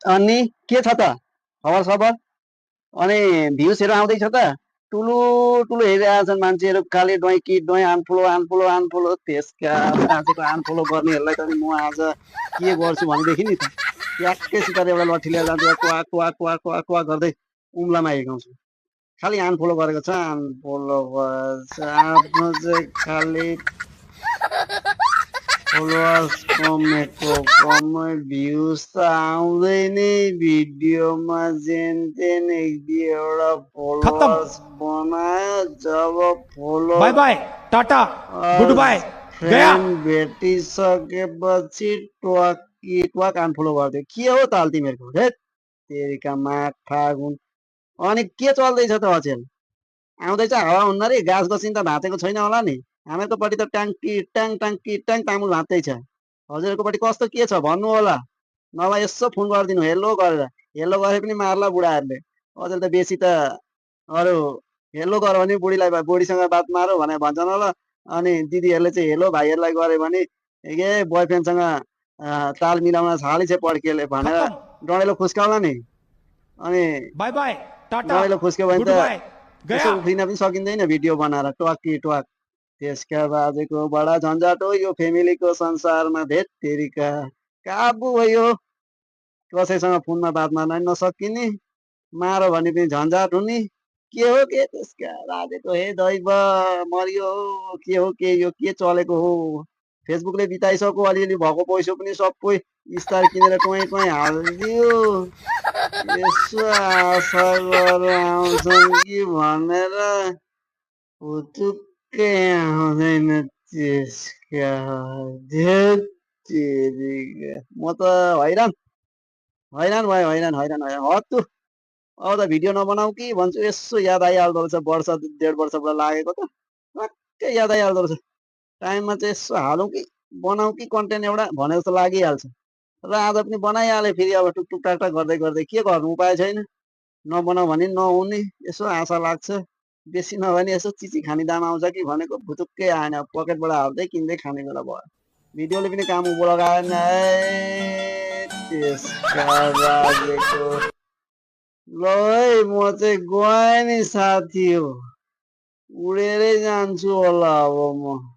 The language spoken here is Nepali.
अनि के छ त खबर सबर? अनि भ्युजहरू आउँदैछ त? ठुलो ठुलो हेरिरहेछन् मान्छेहरू, खालि डोइ कि डोइ अनफलो अनफलो अनफलो। त्यसका बाजेको अनफलो गर्नेहरूलाई त म आज के गर्छु भनेदेखि नि त ट्याक्कै सिकाएर एउटा लट्ठी लिएर जान्छु, क्वा क्वा क्वा क्वा क्वा गर्दै उम्लामा हिर्काउँछु। खालि अनफलो गरेको छ, अनफलो गरेछ। आफ्नो चाहिँ खालि फलोवर्स कमेको कमै, भ्युज त आउँदैन भिडियोमा। जेन तेन एक दुईवटा खत्म। फलोवर्स बनायो, जब follow bye bye, tata, goodbye, गया। फ्रेन्ड भेटिसकेपछि ट्वाकी ट्वाक अनफलो गरिदियो। के हो त तिमीहरूको? हेट तेरिका माग फागुन। अनि के चल्दैछ त अचेल? आउँदैछ हावा हुन्न रे, गाछ गसिन त भाँचेको छैन होला नि। हामीहरूकोपट्टि त ट्याङ्की ट्याङ ट्याङ्की ट्याङ तामुल भाँच्दैछ। हजुरहरूकोपट्टि कस्तो के छ भन्नु होला, नभए यसो फोन गरिदिनु हेलो गरेर। हेलो गरे पनि मार्ला बुढाहरूले। अचेल त बेसी त अरू हेलो गर भने बुढीलाई बुढीसँग बात मारौ भने भन्छन् होला। अनि दिदीहरूले चाहिँ हेलो भाइहरूलाई गऱ्यो भने ए बोयफ्रेन्डसँग ताल मिलाउन छाली छ पड्किएले भनेर खत्म। डढेलो खुस्काउला नि। अनि बाय बाय, टाटा, डढेलो खुस्क्यो भने गुड त बाय, यसो गया। उफ्रिन पनि सकिँदैन भिडियो बनाएर ट्वाकी ट्वाक। त्यसका बाजेको बडा झन्झट हो यो फेमिलीको संसारमा। धेत तेरिका काबु भयो। कसैसँग फोनमा बात मार्न पनि नसकिने, मारो भने पनि झन्झट हुने। के हो के त्यसका बाजेको? हे दैव मरियो हो, के हो के यो के चलेको हो? फेसबुकले बिताइसक्यो, अलिअलि भएको पैसा पनि सबै स्टार किनेर टोय टोय हालिदियो। यसो आशा गरेर आउँछन् कि भनेर पुतुक्कै आउँदैन त्यसका। धेत तेरिका म त हैरान हैरान भयो, हैरान हैरान हैरान हत्तु। अब त भिडियो नबनाऊ कि भन्छु, यसो याद आइहाल्दो रहेछ वर्ष 1.5 वर्षबाट लागेको त टक्कै याद आइहाल्दो रहेछ। टाइममा चाहिँ यसो हालौँ कि बनाऊ कि कन्टेन्ट एउटा भने जस्तो लागिहाल्छ। र आज पनि बनाइहालेँ फेरि। अब टुकटुक टाकटाक गर्दै गर्दै के गर्नु, उपाय छैन। नबनाऊ भने नहुने। यसो आशा लाग्छ, बेसी नभए नि यसो चिची खाने दाम आउँछ कि भनेको भुतुक्कै आएन। पकेटबाट हाल्दै किन्दै खाने बेला भयो। भिडियोले पनि काम उँभो लगाएन। त्यसका बाजेको ल है, म चाहिँ गएँ नि साथी हो, उडेरै जान्छु होला अब म।